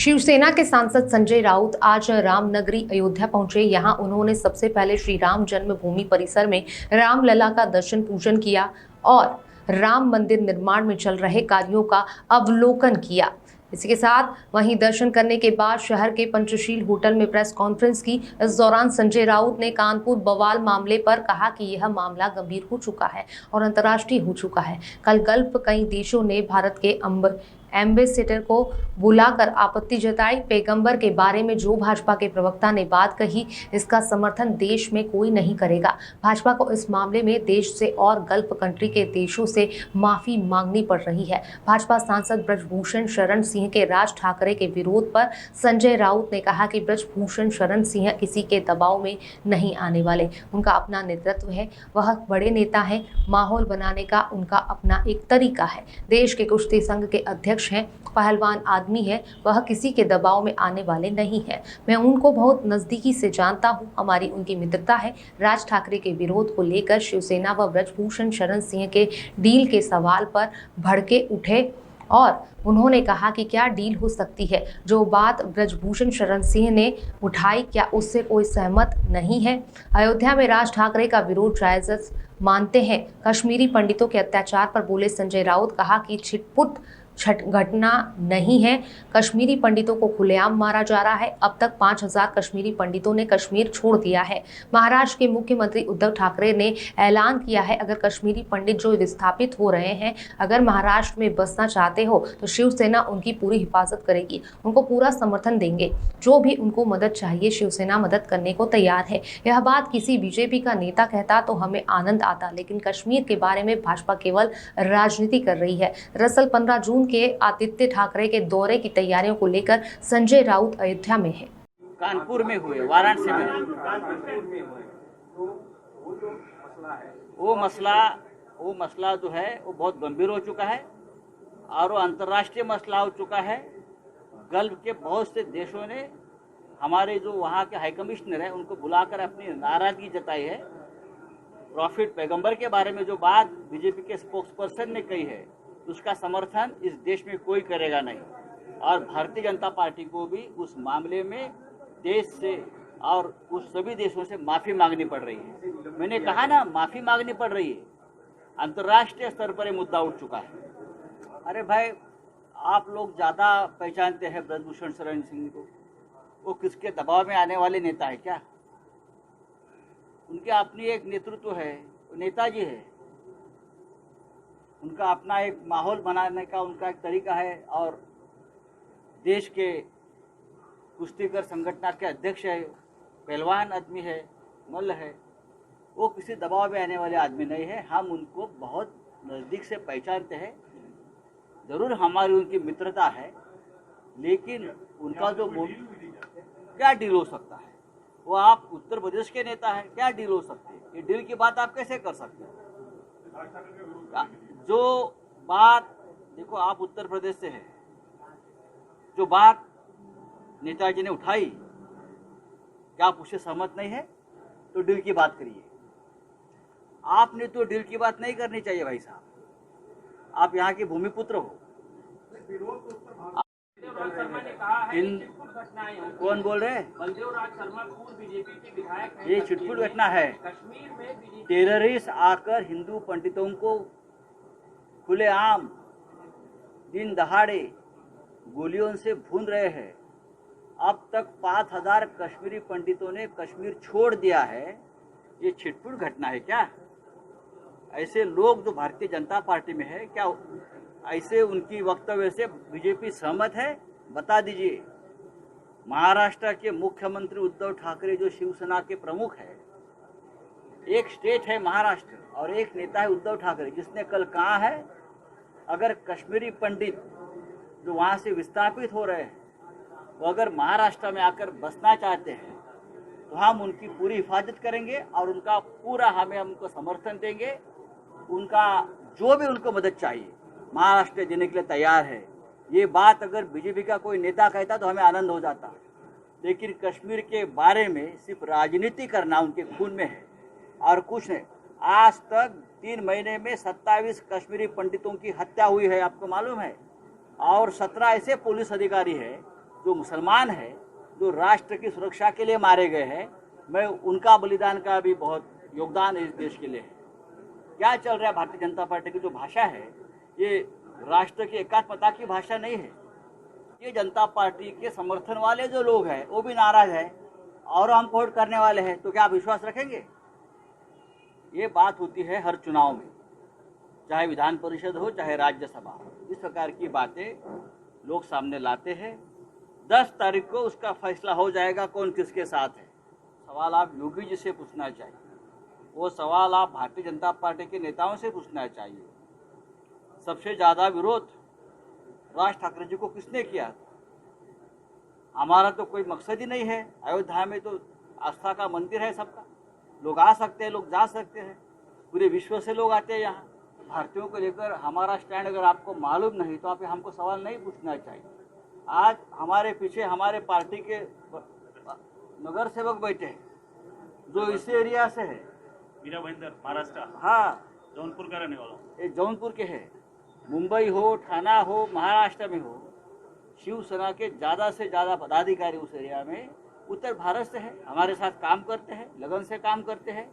शिवसेना के सांसद संजय राउत आज रामनगरी अयोध्या पहुंचे। यहां उन्होंने सबसे पहले श्री राम जन्मभूमि परिसर में रामलला का दर्शन पूजन किया और राम मंदिर निर्माण में चल रहे कार्यों का अवलोकन किया। इसी के साथ वहीं दर्शन करने के बाद शहर के पंचशील होटल में प्रेस कॉन्फ्रेंस की। इस दौरान संजय राउत ने कानपुर बवाल मामले पर कहा कि यह मामला गंभीर हो चुका है और अंतर्राष्ट्रीय हो चुका है। कल गल्फ कई देशों ने भारत के एम्बेसडर को बुलाकर आपत्ति जताई। पैगंबर के बारे में जो भाजपा के प्रवक्ता ने बात कही, इसका समर्थन देश में कोई नहीं करेगा। भाजपा को इस मामले में देश से और गल्फ कंट्री के देशों से माफी मांगनी पड़ रही है। भाजपा सांसद ब्रजभूषण शरण सिंह के राज ठाकरे के विरोध पर संजय राउत ने कहा कि ब्रजभूषण शरण सिंह किसी के दबाव में नहीं आने वाले। उनका अपना नेतृत्व है, वह बड़े नेता है। माहौल बनाने का उनका अपना एक तरीका है। देश के कुश्ती संघ के अध्यक्ष हैं, पहलवान आदमी है, वह किसी के दबाव में आने वाले नहीं है। मैं उनको बहुत नजदीकी से जानता हूं, हमारी उनकी मित्रता है। राज ठाकरे के विरोध को लेकर शिवसेना व ब्रजभूषण शरण सिंह के डील के सवाल पर भड़के उठे और उन्होंने कहा कि क्या डील हो सकती है। जो बात ब्रजभूषण शरण सिंह ने उठाई, क्या उससे कोई सहमत नहीं है? अयोध्या में राज ठाकरे का विरोध जायज मानते हैं। कश्मीरी पंडितों के अत्याचार पर बोले संजय राउत, कहा कि छिटपुट घटना नहीं है। कश्मीरी पंडितों को खुलेआम मारा जा रहा है। अब तक 5000 कश्मीरी पंडितों ने कश्मीर छोड़ दिया है। महाराष्ट्र के मुख्यमंत्री उद्धव ठाकरे ने ऐलान किया है, अगर कश्मीरी पंडित जो विस्थापित हो रहे हैं, अगर महाराष्ट्र में बसना चाहते हो तो शिवसेना उनकी पूरी हिफाजत करेगी, उनको पूरा समर्थन देंगे। जो भी उनको मदद चाहिए, शिवसेना मदद करने को तैयार है। यह बात किसी बीजेपी का नेता कहता तो हमें आनंद आता, लेकिन कश्मीर के बारे में भाजपा केवल राजनीति कर रही है। दरअसल 15 जून के आदित्य ठाकरे के दौरे की तैयारियों को लेकर संजय राउत अयोध्या में है। कानपुर में हुए, वाराणसी में वो मसला जो है वो बहुत गंभीर हो चुका है और वो अंतर्राष्ट्रीय मसला हो चुका है। गल्फ के बहुत से देशों ने हमारे जो वहाँ के हाई कमिश्नर है उनको बुलाकर अपनी नाराजगी जताई है। प्रॉफिट पैगंबर के बारे में जो बात बीजेपी के स्पोक्सपर्सन ने कही है, उसका समर्थन इस देश में कोई करेगा नहीं और भारतीय जनता पार्टी को भी उस मामले में देश से और उस सभी देशों से माफ़ी मांगनी पड़ रही है। मैंने कहा ना, माफ़ी मांगनी पड़ रही है। अंतर्राष्ट्रीय स्तर पर ये मुद्दा उठ चुका है। अरे भाई, आप लोग ज़्यादा पहचानते हैं ब्रजभूषण शरण सिंह को। वो किसके दबाव में आने वाले नेता है क्या? उनके अपनी एक नेतृत्व है, नेताजी है। उनका अपना एक माहौल बनाने का उनका एक तरीका है और देश के कुश्तीगर संगठन के अध्यक्ष है, पहलवान आदमी है, मल्ल है। वो किसी दबाव में आने वाले आदमी नहीं है। हम उनको बहुत नज़दीक से पहचानते हैं। ज़रूर हमारी उनकी मित्रता है, लेकिन उनका जो क्या डील हो सकता है? वो आप उत्तर प्रदेश के नेता हैं, क्या डील हो सकती है? ये डील की बात आप कैसे कर सकते हैं? जो बात, देखो, आप उत्तर प्रदेश से हैं, जो बात नेताजी ने उठाई, क्या आप उससे सहमत नहीं है? तो डील की बात करिए। आपने तो डील की बात नहीं करनी चाहिए भाई साहब। आप यहाँ के भूमिपुत्र हो। कौन बोल रहे हैं? बलदेव राज शर्मा पूर्व बीजेपी के विधायक हैं। ये छिटपुट घटना है। कश्मीर में टेररिस्ट आकर हिंदू पंडितों को खुलेआम दिन दहाड़े गोलियों से भून रहे हैं। अब तक 5000 कश्मीरी पंडितों ने कश्मीर छोड़ दिया है। ये छिटपुट घटना है क्या? ऐसे लोग जो भारतीय जनता पार्टी में है, क्या ऐसे उनकी वक्तव्य से बीजेपी सहमत है? बता दीजिए। महाराष्ट्र के मुख्यमंत्री उद्धव ठाकरे जो शिवसेना के प्रमुख है, एक स्टेट है महाराष्ट्र और एक नेता है उद्धव ठाकरे, जिसने कल कहा है अगर कश्मीरी पंडित जो वहाँ से विस्थापित हो रहे हैं वो अगर महाराष्ट्र में आकर बसना चाहते हैं तो हम उनकी पूरी हिफाजत करेंगे और उनका पूरा हम उनको समर्थन देंगे। उनका जो भी उनको मदद चाहिए महाराष्ट्र देने के लिए तैयार है। ये बात अगर बीजेपी का कोई नेता कहता तो हमें आनंद हो जाता, लेकिन कश्मीर के बारे में सिर्फ राजनीति करना उनके खून में है और कुछ नहीं। आज तक 3 महीने में 27 कश्मीरी पंडितों की हत्या हुई है, आपको मालूम है, और 17 ऐसे पुलिस अधिकारी हैं जो मुसलमान है, जो राष्ट्र की सुरक्षा के लिए मारे गए हैं, मैं उनका बलिदान का भी बहुत योगदान इस देश के लिए है। क्या चल रहा है भारतीय जनता पार्टी की जो भाषा है, ये राष्ट्र की एकात्मता की भाषा नहीं है। ये जनता पार्टी के समर्थन वाले जो लोग हैं वो भी नाराज है और हम वोट करने वाले हैं, तो क्या आप विश्वास रखेंगे? ये बात होती है हर चुनाव में, चाहे विधान परिषद हो चाहे राज्यसभा हो। इस प्रकार की बातें लोग सामने लाते हैं। 10 तारीख को उसका फैसला हो जाएगा कौन किसके साथ है। सवाल आप योगी जी से पूछना चाहिए, वो सवाल आप भारतीय जनता पार्टी के नेताओं से पूछना चाहिए। सबसे ज़्यादा विरोध राज ठाकरे जी को किसने किया? हमारा तो कोई मकसद ही नहीं है। अयोध्या में तो आस्था का मंदिर है सबका, लोग आ सकते हैं, लोग जा सकते हैं, पूरे विश्व से लोग आते हैं यहाँ। भारतीयों को लेकर हमारा स्टैंड अगर आपको मालूम नहीं तो आप हमको सवाल नहीं पूछना चाहिए। आज हमारे पीछे हमारे पार्टी के नगर सेवक बैठे हैं जो इस एरिया से है, मीरा भाईंदर, महाराष्ट्र। हाँ, जौनपुर का रहने वाला। ये जौनपुर के हैं। मुंबई हो, ठाणा हो, महाराष्ट्र में हो, शिवसेना के ज़्यादा से ज़्यादा पदाधिकारी उस एरिया में उत्तर भारत से है, हमारे साथ काम करते हैं, लगन से काम करते हैं।